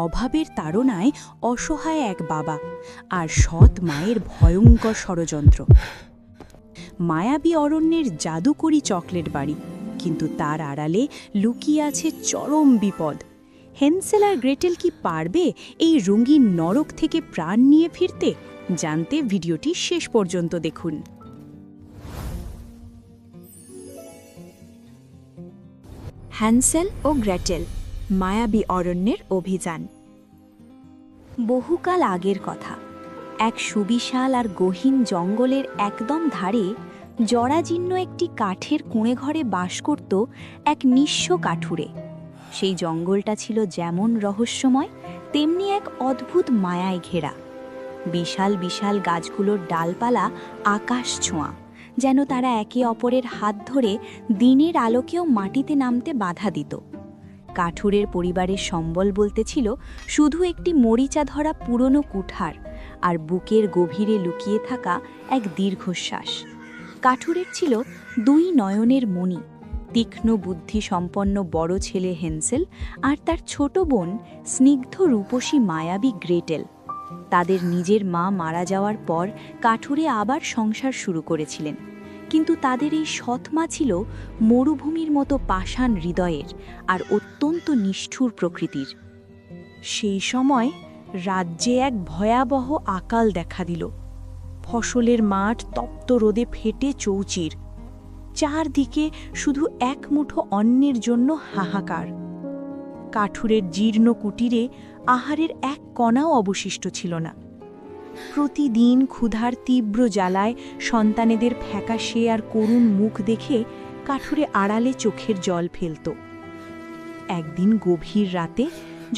অভাবের তাড়নায় অসহায় এক বাবা আর সৎ মায়ের ভয়ঙ্কর ষড়যন্ত্র। মায়াবী অরণ্যের জাদুকরি চকলেট বাড়ি, কিন্তু তার আড়ালে লুকিয়ে আছে চরম বিপদ। হেন্সেল আর গ্রেটেল কি পারবে এই রঙিন নরক থেকে প্রাণ নিয়ে ফিরতে? জানতে ভিডিওটি শেষ পর্যন্ত দেখুন। হ্যান্সেল ও গ্রেটেল, মায়াবী অরণ্যের অভিযান। বহুকাল আগের কথা, এক সুবিশাল আর গহীন জঙ্গলের একদম ধারে জরাজীর্ণ একটি কাঠের কুঁড়ে ঘরে বাস করত এক নিঃস্ব কাঠুরে। সেই জঙ্গলটা ছিল যেমন রহস্যময়, তেমনি এক অদ্ভুত মায়ায় ঘেরা। বিশাল বিশাল গাছগুলোর ডালপালা আকাশ ছোঁয়া, যেন তারা একে অপরের হাত ধরে দিনের আলোকেও মাটিতে নামতে বাধা দিত। কাঠুরের পরিবারের সম্বল বলতে ছিল শুধু একটি মরিচা ধরা পুরনো কুঠার আর বুকের গভীরে লুকিয়ে থাকা এক দীর্ঘশ্বাস। কাঠুরের ছিল দুই নয়নের মণি, তীক্ষ্ণ বুদ্ধি সম্পন্ন বড় ছেলে হেন্সেল আর তার ছোট বোন স্নিগ্ধ রূপসী মায়াবী গ্রেটেল। তাদের নিজের মা মারা যাওয়ার পর কাঠুরে আবার সংসার শুরু করেছিলেন, কিন্তু তাদের এই সৎ মা ছিল মরুভূমির মতো পাষাণ হৃদয়ের আর অত্যন্ত নিষ্ঠুর প্রকৃতির। সেই সময় রাজ্যে এক ভয়াবহ আকাল দেখা দিল। ফসলের মাঠ তপ্ত রোদে ফেটে চৌচির, চারদিকে শুধু এক মুঠো অন্নের জন্য হাহাকার। কাঠুরের জীর্ণ কুটিরে আহারের এক কণাও অবশিষ্ট ছিল না। প্রতিদিন ক্ষুধার তীব্র জ্বালায় সন্তানেদের ফ্যাকাশে আর করুণ মুখ দেখে কাঠুরে আড়ালে চোখের জল ফেলত। একদিন গভীর রাতে,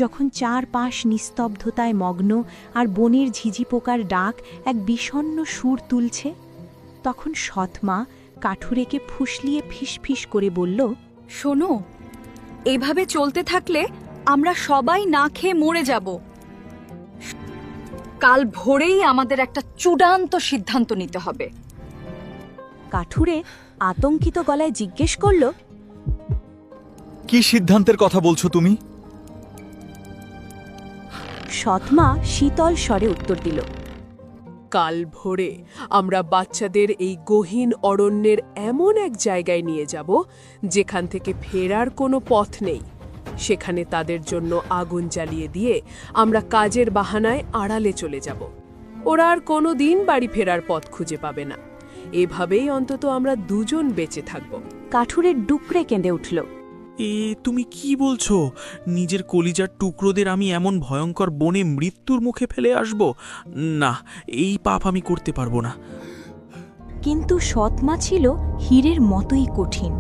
যখন চারপাশ নিস্তব্ধতায় মগ্ন আর বনের ঝিঝি পোকার ডাক এক বিষণ্ণ সুর তুলছে, তখন সৎমা কাঠুরেকে ফুসলিয়ে ফিসফিস করে বলল, শোনো, এভাবে চলতে থাকলে আমরা সবাই না খেয়ে মরে যাব। কাল ভোরেই আমাদের একটা চূড়ান্ত সিদ্ধান্ত নিতে হবে। কাঠুরে আতঙ্কিত গলায় জিজ্ঞেস করল, কি সিদ্ধান্তের কথা বলছো তুমি? সৎমা শীতল স্বরে উত্তর দিল, কাল ভোরে আমরা বাচ্চাদের এই গহীন অরণ্যের এমন এক জায়গায় নিয়ে যাব যেখান থেকে ফেরার কোনো পথ নেই। সেখানে তাদের জন্য আগুন জ্বালিয়ে দিয়ে আমরা কাজের বাহানায় আড়ালে চলে যাব। ওরা আর কোনো দিন বাড়ি ফেরার পথ খুঁজে পাবে না। এভাবেই অন্তত আমরা দুজন বেঁচে থাকব। কাঠুরের ডুকরে কেঁদে উঠল। তুমি কি বলছো? নিজের কলিজার টুকরোদের আমি এমন ভয়ঙ্কর বনে মৃত্যুর মুখে ফেলে আসব? না, এই পাপ আমি করতে পারবো না। কিন্তু সৎমা ছিল হীরের মতোই কঠিন।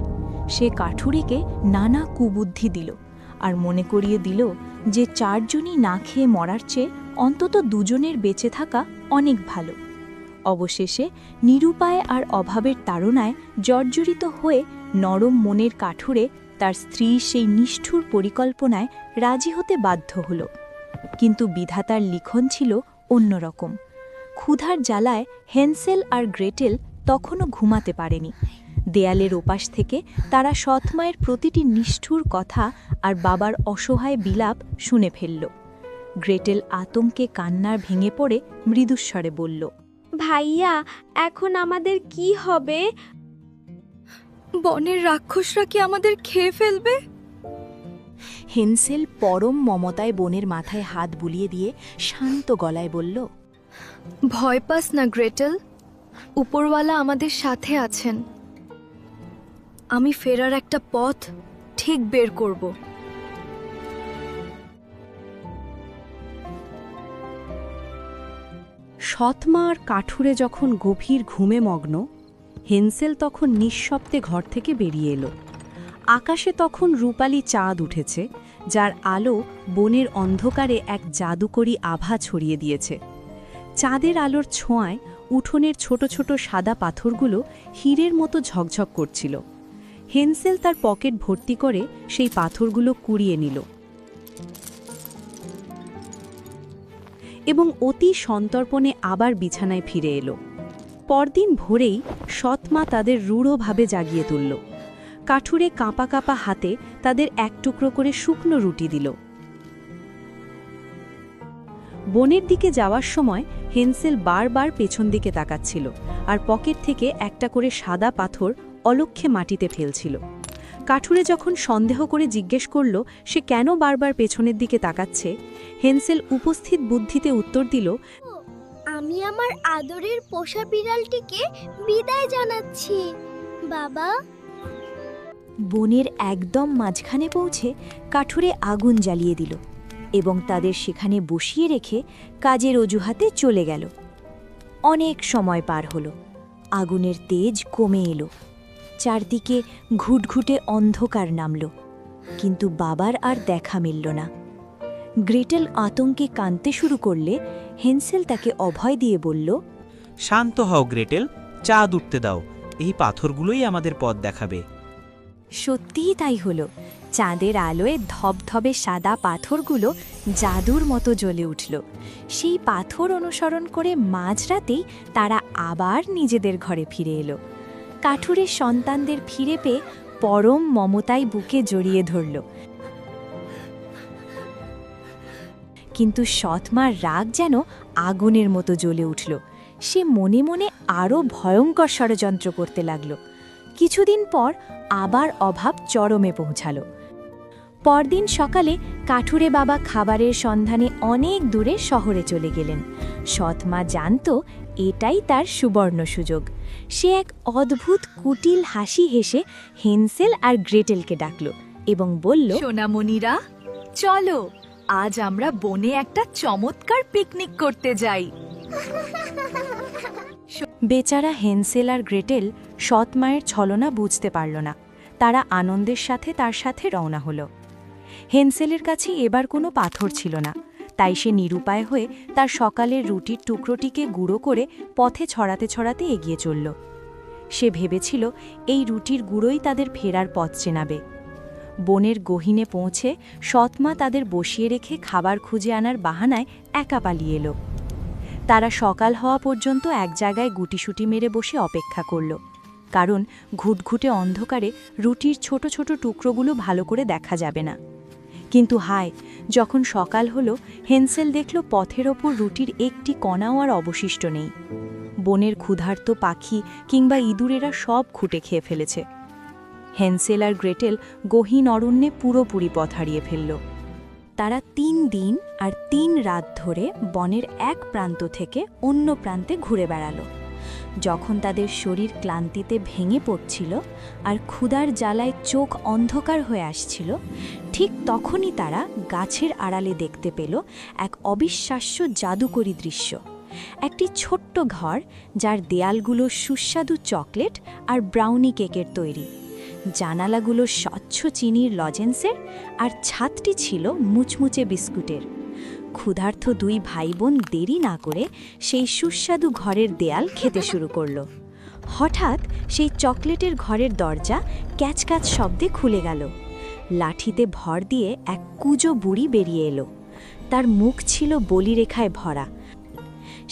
সে কাঠুরেকে নানা কুবুদ্ধি দিল আর মনে করিয়ে দিল যে চারজনই না খেয়ে মরার চেয়ে অন্তত দুজনের বেঁচে থাকা অনেক ভালো। অবশেষে নিরুপায় আর অভাবের তাড়নায় জর্জরিত হয়ে নরম মনের কাঠুরে তার স্ত্রীর সেই নিষ্ঠুর পরিকল্পনায় রাজি হতে বাধ্য হল। কিন্তু বিধাতার লিখন ছিল অন্যরকম। ক্ষুধার জ্বালায় হেন্সেল আর গ্রেটেল তখনও ঘুমাতে পারেনি। দেয়ালের ওপাশ থেকে তারা সৎমায়ের প্রতিটি নিষ্ঠুর কথা আর বাবার অসহায় বিলাপ শুনে ফেলল। গ্রেটেল আতঙ্কে কান্নার ভেঙে পড়ে মৃদুস্বরে বলল, ভাইয়া, এখন আমাদের কি হবে? বনের রাক্ষসরা কি আমাদের খেয়ে ফেলবে? হেন্সেল পরম মমতায় বোনের মাথায় হাত বুলিয়ে দিয়ে শান্ত গলায় বলল, ভয় পাস না গ্রেটেল, উপরওয়ালা আমাদের সাথে আছেন। আমি ফেরার একটা পথ ঠিক বের করব। সৎমা আর কাঠুরে যখন গভীর ঘুমে মগ্ন, হেন্সেল তখন নিঃশব্দে ঘর থেকে বেরিয়ে এলো। আকাশে তখন রূপালী চাঁদ উঠেছে, যার আলো বনের অন্ধকারে এক জাদুকরী আভা ছড়িয়ে দিয়েছে। চাঁদের আলোর ছোঁয়ায় উঠোনের ছোট ছোট সাদা পাথরগুলো হীরের মতো ঝকঝক করছিল। হেন্সেল তার পকেট ভর্তি করে সেই পাথরগুলো কুড়িয়ে নিল এবং অতি সন্তর্পণে আবার বিছানায় ফিরে এলো। পরদিন ভোরেই সৎমা তাদের রূঢ়ভাবে জাগিয়ে তুলল। কাঠুরে কাঁপা কাঁপা হাতে তাদের এক টুকরো করে শুকনো রুটি দিল। বনের দিকে যাওয়ার সময় হেন্সেল বারবার পেছন দিকে তাকাচ্ছিল আর পকেট থেকে একটা করে সাদা পাথর অলক্ষ্যে মাটিতে ফেলছিল। কাঠুরে যখন সন্দেহ করে জিজ্ঞেস করল সে কেন বারবার পেছনের দিকে তাকাচ্ছে, হেন্সেল উপস্থিত বুদ্ধিতে উত্তর দিল, আমি আমার আদরের পোষা বিড়ালটিকে বিদায় জানাচ্ছি বাবা। বনের একদম মাঝখানে পৌঁছে কাঠুরে আগুন জ্বালিয়ে দিল এবং তাদের সেখানে বসিয়ে রেখে কাজের অজুহাতে চলে গেল। অনেক সময় পার হলো, আগুনের তেজ কমে এলো, চারদিকে ঘুটঘুটে অন্ধকার নামল, কিন্তু বাবার আর দেখা মিলল না। গ্রেটেল আতঙ্কে কাঁদতে শুরু করলে হেন্সেল তাকে অভয় দিয়ে বলল, শান্ত হও গ্রেটেল, চাঁদ উঠতে দাও, এই পাথরগুলোই আমাদের পথ দেখাবে। সত্যিই তাই হলো। চাঁদের আলোয় ধবধবে সাদা পাথরগুলো জাদুর মতো জ্বলে উঠল। সেই পাথর অনুসরণ করে মাঝরাতেই তারা আবার নিজেদের ঘরে ফিরে এলো। কাঠুরের সন্তানদের ফিরে পেয়ে পরম মমতায় বুকে জড়িয়ে ধরল। কিন্তু সৎমার রাগ যেন আগুনের মতো জ্বলে উঠল। সে মনে মনে আরও ভয়ঙ্কর ষড়যন্ত্র করতে লাগল। কিছুদিন পর আবার অভাব চরমে পৌঁছাল। পরদিন সকালে কাঠুরে বাবা খাবারের সন্ধানে অনেক দূরে শহরে চলে গেলেন। সৎমা জানত এটাই তার সুবর্ণ সুযোগ। সে এক অদ্ভুত কুটিল হাসি হেসে হেন্সেল আর গ্রেটেলকে ডাকল এবং বলল, সোনামণিরা, চলো আজ আমরা বনে একটা চমৎকার পিকনিক করতে যাই। বেচারা হেন্সেল আর গ্রেটেল সৎ মায়ের ছলনা বুঝতে পারল না। তারা আনন্দের সাথে তার সাথে রওনা হলো। হেন্সেলের কাছে এবার কোনো পাথর ছিল না, তাই সে নিরুপায় হয়ে তার সকালের রুটির টুকরোটিকে গুঁড়ো করে পথে ছড়াতে ছড়াতে এগিয়ে চলল। সে ভেবেছিল এই রুটির গুঁড়োই তাদের ফেরার পথ চেনাবে। বনের গহীনে পৌঁছে সৎমা তাদের বসিয়ে রেখে খাবার খুঁজে আনার বাহানায় একা পালিয়ে এলো। তারা সকাল হওয়া পর্যন্ত এক জায়গায় গুটিসুটি মেরে বসে অপেক্ষা করল, কারণ ঘুটঘুটে অন্ধকারে রুটির ছোট ছোট টুকরোগুলো ভালো করে দেখা যাবে না। কিন্তু হায়, যখন সকাল হলো হেন্সেল দেখল পথের ওপর রুটির একটি কণাও আর অবশিষ্ট নেই। বনের ক্ষুধার্ত পাখি কিংবা ইঁদুরেরা সব খুঁটে খেয়ে ফেলেছে। হেন্সেল আর গ্রেটেল গহীন অরণ্যে পুরোপুরি পথ হারিয়ে ফেলল। তারা ৩ দিন আর ৩ রাত ধরে বনের এক প্রান্ত থেকে অন্য প্রান্তে ঘুরে বেড়াল। যখন তাদের শরীর ক্লান্তিতে ভেঙে পড়ছিল আর ক্ষুধার জ্বালায় চোখ অন্ধকার হয়ে আসছিল, ঠিক তখনই তারা গাছের আড়ালে দেখতে পেল এক অবিশ্বাস্য জাদুকরী দৃশ্য। একটি ছোট্ট ঘর, যার দেয়ালগুলো সুস্বাদু চকলেট আর ব্রাউনি কেকের তৈরি, জানালাগুলো স্বচ্ছ চিনির লজেন্সের, আর ছাদটি ছিল মুচমুচে বিস্কুটের। ক্ষুধার্ত 2 ভাই বোন দেরি না করে সেই সুস্বাদু ঘরের দেয়াল খেতে শুরু করল। হঠাৎ সেই চকলেটের ঘরের দরজা ক্যাচক্যাচ শব্দে খুলে গেল। লাঠিতে ভর দিয়ে এক কুঁজো বুড়ি বেরিয়ে এলো। তার মুখ ছিল বলিরেখায় ভরা।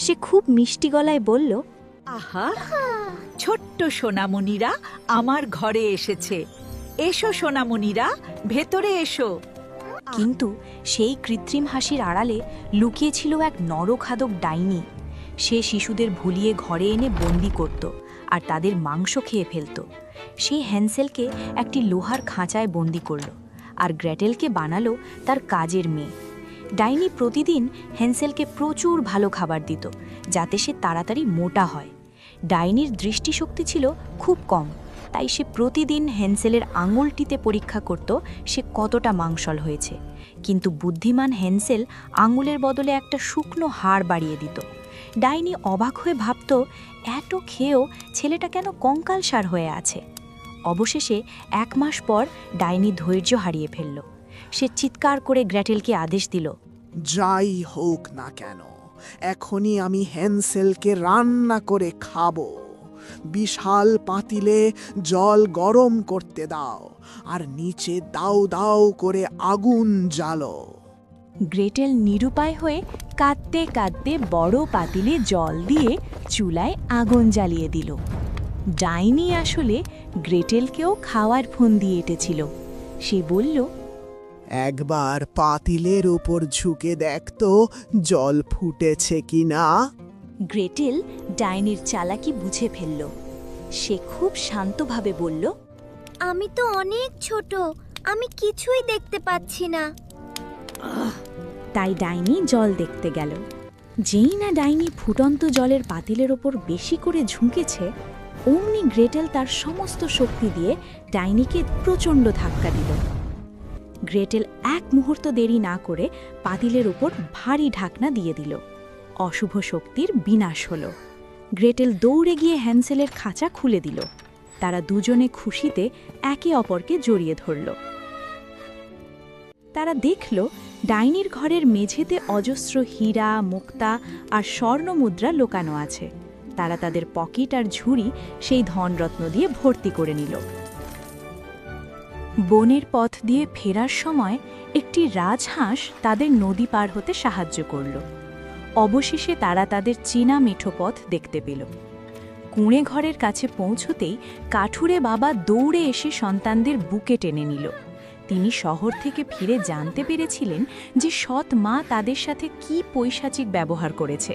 সে খুব মিষ্টি গলায় বলল, আহা, ছোট্ট সোনামণিরা আমার ঘরে এসেছে। এসো সোনামণিরা, ভেতরে এসো। কিন্তু সেই কৃত্রিম হাসির আড়ালে লুকিয়ে ছিল এক নরখাদক ডাইনি। সে শিশুদের ভুলিয়ে ঘরে এনে বন্দি করত আর তাদের মাংস খেয়ে ফেলত। সেই হ্যান্সেলকে একটি লোহার খাঁচায় বন্দি করল আর গ্রেটেলকে বানালো তার কাজের মেয়ে। ডাইনি প্রতিদিন হ্যান্সেলকে প্রচুর ভালো খাবার দিত, যাতে সে তাড়াতাড়ি মোটা হয়। ডাইনির দৃষ্টিশক্তি ছিল খুব কম, তাই সে প্রতিদিন হ্যান্সেলের আঙুলটিতে পরীক্ষা করত সে কতটা মাংসল হয়েছে। কিন্তু বুদ্ধিমান হ্যান্সেল আঙুলের বদলে একটা শুকনো হাড় বাড়িয়ে দিত। ডাইনি অবাক হয়ে ভাবত, এত খেয়েও ছেলেটা কেন কঙ্কালসার হয়ে আছে। অবশেষে 1 মাস পর ডাইনি ধৈর্য হারিয়ে ফেলল। সে চিৎকার করে গ্রেটেলকে আদেশ দিল, যাই হোক না কেন, এখনই আমি হ্যান্সেলকে রান্না করে খাবো। বিশাল পাতিলে জল গরম করতে দাও আর নিচে দাও দাও করে আগুন জ্বালো। গ্রেটেল নিরুপায় হয়ে কাঁদতে কাঁদতে বড় পাতিলে জল দিয়ে চুলায় আগুন জ্বালিয়ে দিল। ডাইনি আসলে গ্রেটেলকেও খাওয়ার ফোন দিয়ে এঁটেছিল। সে বলল, একবার পাতিলের উপর ঝুঁকে দেখতো জল ফুটেছে কিনা। গ্রেটেল ডাইনির চালাকি বুঝে ফেলল। সে খুব শান্তভাবে বলল, আমি তো অনেক ছোট, আমি কিছুই দেখতে পাচ্ছি না। তাই ডাইনি জল দেখতে গেল। যেই না ডাইনি ফুটন্ত জলের পাতিলের ওপর বেশি করে ঝুঁকেছে, অমনি গ্রেটেল তার সমস্ত শক্তি দিয়ে ডাইনিকে প্রচণ্ড ধাক্কা দিল। গ্রেটেল এক মুহূর্ত দেরি না করে পাতিলের ওপর ভারী ঢাকনা দিয়ে দিল। অশুভ শক্তির বিনাশ হল। গ্রেটেল দৌড়ে গিয়ে হ্যান্সেলের খাঁচা খুলে দিল। তারা দুজনে খুশিতে একে অপরকে জড়িয়ে ধরল। তারা দেখল ডাইনির ঘরের মেঝেতে অজস্র হীরা, মুক্তা আর স্বর্ণ মুদ্রা লুকানো আছে। তারা তাদের পকেট আর ঝুড়ি সেই ধনরত্ন দিয়ে ভর্তি করে নিল। বনের পথ দিয়ে ফেরার সময় একটি রাজহাঁস তাদের নদী পার হতে সাহায্য করল। অবশেষে তারা তাদের চীনা মিঠো পথ দেখতে পেল। কুঁড়ে ঘরের কাছে পৌঁছতেই কাঠুরে বাবা দৌড়ে এসে সন্তানদের বুকে টেনে নিল। তিনি শহর থেকে ফিরে জানতে পেরেছিলেন যে সৎ মা তাদের সাথে কী পৈশাচিক ব্যবহার করেছে।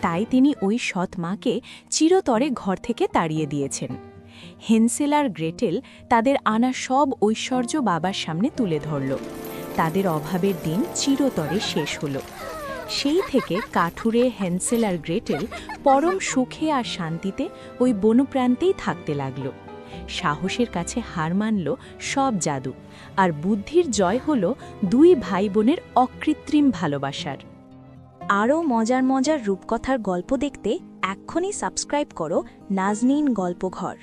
তাই তিনি ওই সৎ মাকে চিরতরে ঘর থেকে তাড়িয়ে দিয়েছেন। হেন্সেল আর গ্রেটেল তাদের আনা সব ঐশ্বর্য বাবার সামনে তুলে ধরল। তাদের অভাবের দিন চিরতরে শেষ হল। সেই থেকে কাঠুরে, হেন্সেল আর গ্রেটেল পরম সুখে আর শান্তিতে ওই বনপ্রান্তেই থাকতে লাগল। সাহসের কাছে হার মানল সব জাদু, আর বুদ্ধির জয় হল দুই ভাই বোনের অকৃত্রিম ভালোবাসার। আরও মজার মজার রূপকথার গল্প দেখতে এক্ষুনি সাবস্ক্রাইব করো নাজনীন গল্পঘর।